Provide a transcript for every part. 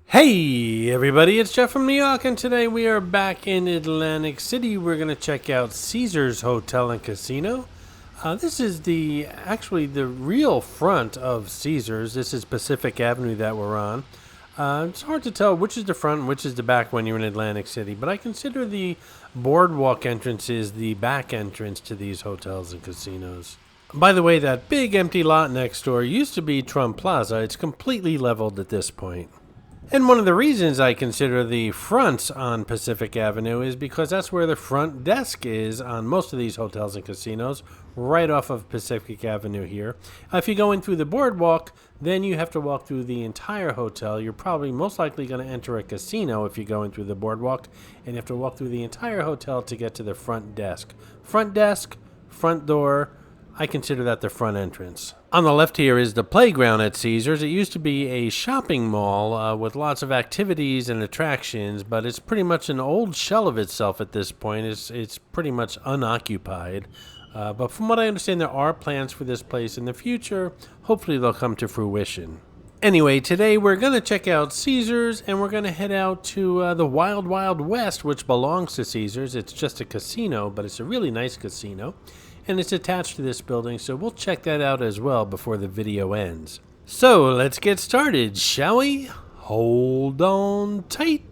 Hey everybody, it's Jeff from Yawk, and today we are back in Atlantic City. We're going to check out Caesars Hotel and Casino. This is actually the real front of Caesars. This is Pacific Avenue that we're on. It's hard to tell which is the front and which is the back when you're in Atlantic City, but I consider the Boardwalk entrance is the back entrance to these hotels and casinos. By the way, that big empty lot next door used to be Trump Plaza. It's completely leveled at this point. And one of the reasons I consider the fronts on Pacific Avenue is because that's where the front desk is on most of these hotels and casinos, right off of Pacific Avenue here. If you go in through the boardwalk, then you have to walk through the entire hotel. You're probably most likely going to enter a casino if you go in through the boardwalk, and you have to walk through the entire hotel to get to the front desk. Front desk, front door, I consider that the front entrance. On the left here is the playground at Caesars. It used to be a shopping mall with lots of activities and attractions, but it's pretty much an old shell of itself at this point. It's pretty much unoccupied. But from what I understand, there are plans for this place in the future. Hopefully they'll come to fruition. Anyway, today we're going to check out Caesars, and we're going to head out to the Wild Wild West, which belongs to Caesars. It's just a casino, but it's a really nice casino. And it's attached to this building, so we'll check that out as well before the video ends. So let's get started, shall we? Hold on tight.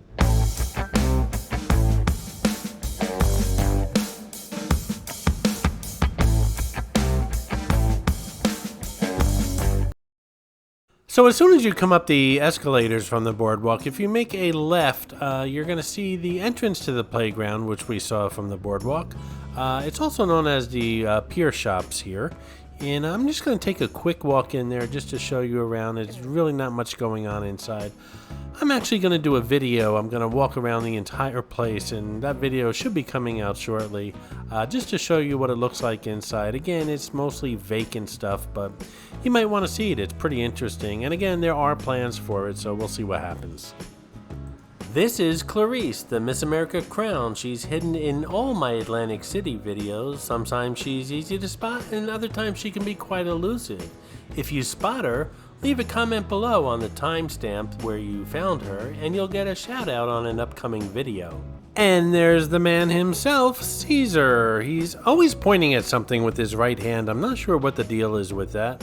So as soon as you come up the escalators from the boardwalk, if you make a left, you're going to see the entrance to the playground, which we saw from the boardwalk. It's also known as the Pier Shops here. And I'm just going to take a quick walk in there just to show you around. There's really not much going on inside. I'm actually going to do a video. I'm going to walk around the entire place, and that video should be coming out shortly, just to show you what it looks like inside. Again, it's mostly vacant stuff, but you might want to see it. It's pretty interesting. And again, there are plans for it, so we'll see what happens. This is Clarice, the Miss America crown. She's hidden in all my Atlantic City videos. Sometimes she's easy to spot, and other times she can be quite elusive. If you spot her, leave a comment below on the timestamp where you found her, and you'll get a shout out on an upcoming video. And there's the man himself, Caesar. He's always pointing at something with his right hand. I'm not sure what the deal is with that.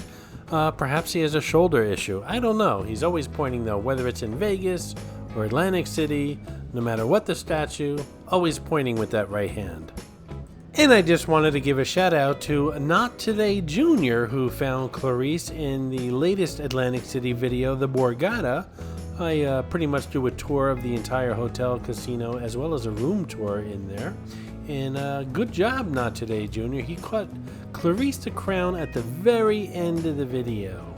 Perhaps he has a shoulder issue. I don't know. He's always pointing though, whether it's in Vegas or Atlantic City, no matter what the statue, always pointing with that right hand. And I just wanted to give a shout out to Not Today Jr., who found Clarice in the latest Atlantic City video, The Borgata. I pretty much do a tour of the entire hotel casino as well as a room tour in there. And good job, Not Today Jr. He caught Clarice the crown at the very end of the video.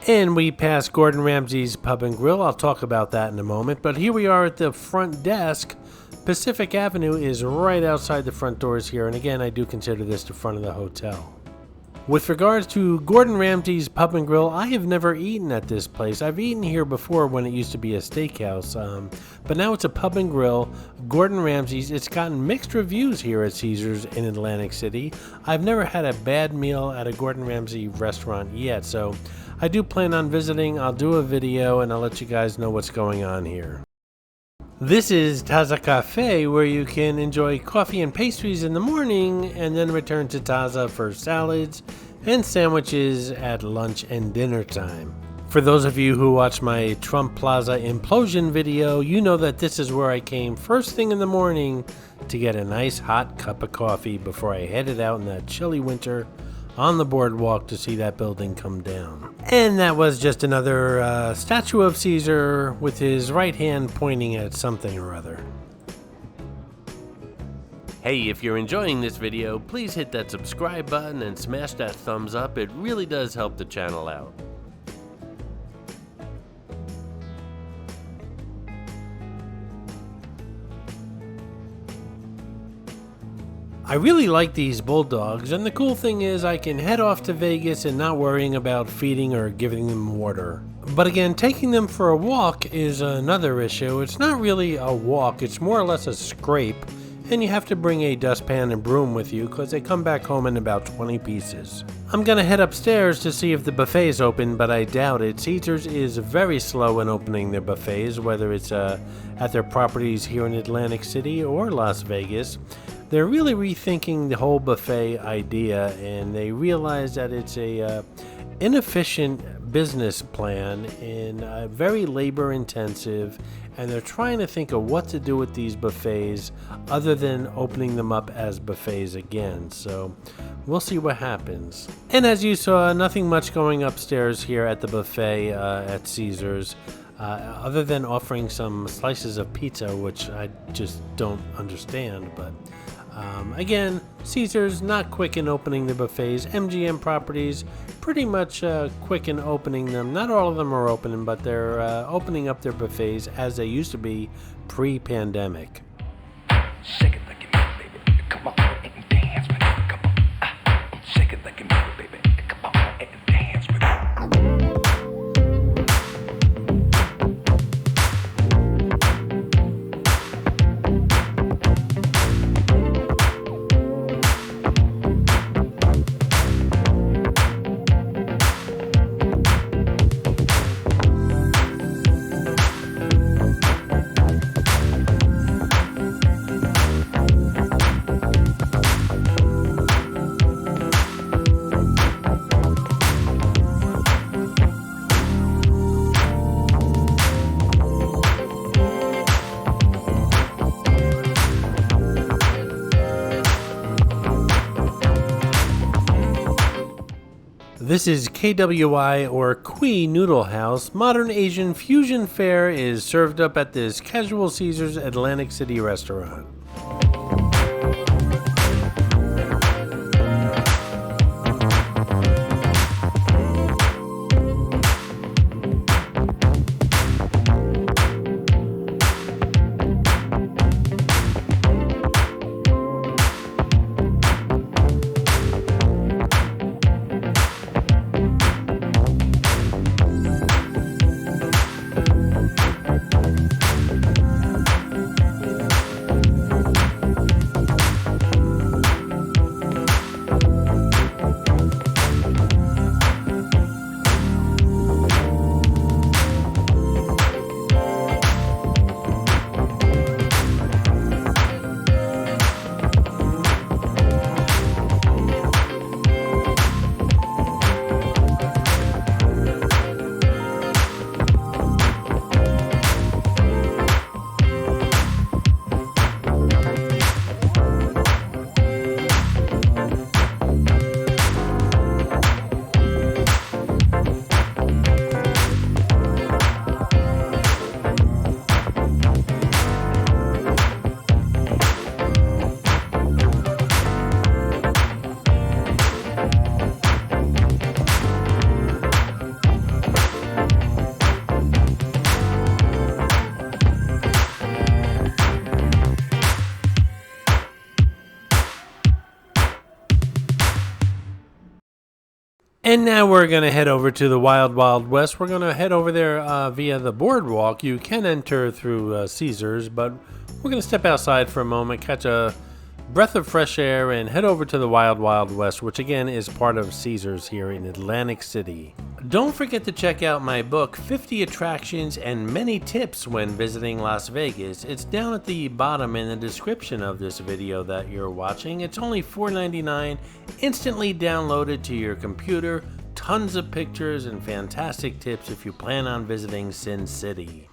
And we passed Gordon Ramsay's Pub and Grill. I'll talk about that in a moment. But here we are at the front desk. Pacific Avenue is right outside the front doors here. And again, I do consider this the front of the hotel. With regards to Gordon Ramsay's Pub and Grill, I have never eaten at this place. I've eaten here before when it used to be a steakhouse, but now it's a pub and grill. Gordon Ramsay's, it's gotten mixed reviews here at Caesars in Atlantic City. I've never had a bad meal at a Gordon Ramsay restaurant yet, so I do plan on visiting. I'll do a video and I'll let you guys know what's going on here. This is Taza Cafe, where you can enjoy coffee and pastries in the morning and then return to Taza for salads and sandwiches at lunch and dinner time. For those of you who watch my Trump Plaza implosion video, you know that this is where I came first thing in the morning to get a nice hot cup of coffee before I headed out in that chilly winter on the boardwalk to see that building come down. And that was just another statue of Caesar with his right hand pointing at something or other. Hey, if you're enjoying this video, please hit that subscribe button and smash that thumbs up. It really does help the channel out. I really like these bulldogs, and the cool thing is I can head off to Vegas and not worrying about feeding or giving them water. But again, taking them for a walk is another issue. It's not really a walk, it's more or less a scrape, and you have to bring a dustpan and broom with you because they come back home in about 20 pieces. I'm gonna head upstairs to see if the buffet's open, but I doubt it. Caesars is very slow in opening their buffets, whether it's at their properties here in Atlantic City or Las Vegas. They're really rethinking the whole buffet idea, and they realize that it's a inefficient business plan and very labor intensive, and they're trying to think of what to do with these buffets other than opening them up as buffets again. So we'll see what happens. And as you saw, nothing much going upstairs here at the buffet at Caesars. Other than offering some slices of pizza, which I just don't understand, but again, Caesars not quick in opening the buffets. MGM properties pretty much quick in opening them. Not all of them are opening, but they're opening up their buffets as they used to be pre-pandemic. Shake it like you mean it, baby. Come on and dance with it. Come on. Shake it like you mean it, baby. Come on and dance with it. This is KWI or Kui Noodle House. Modern Asian fusion fare is served up at this casual Caesars Atlantic City restaurant. And now we're going to head over to the Wild Wild West. We're going to head over there via the Boardwalk. You can enter through Caesars, but we're going to step outside for a moment, catch a breath of fresh air, and head over to the Wild Wild West, which again is part of Caesars here in Atlantic City. Don't forget to check out my book, 50 Attractions and Many Tips When Visiting Las Vegas. It's down at the bottom in the description of this video that you're watching. It's only $4.99, instantly downloaded to your computer, tons of pictures and fantastic tips if you plan on visiting Sin City.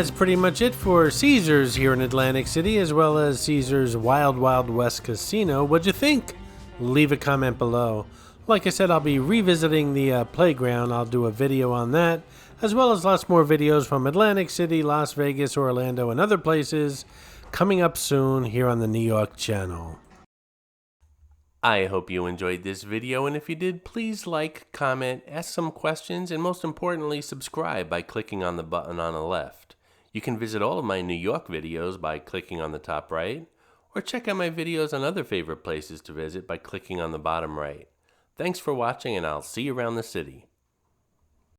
that's pretty much it for Caesars here in Atlantic City, as well as Caesars Wild Wild West Casino. What'd you think? Leave a comment below. Like I said, I'll be revisiting the playground. I'll do a video on that, as well as lots more videos from Atlantic City, Las Vegas, Orlando, and other places coming up soon here on the New York channel. I hope you enjoyed this video, and if you did, please like, comment, ask some questions, and most importantly, subscribe by clicking on the button on the left. You can visit all of my New York videos by clicking on the top right, or check out my videos on other favorite places to visit by clicking on the bottom right. Thanks for watching, and I'll see you around the city.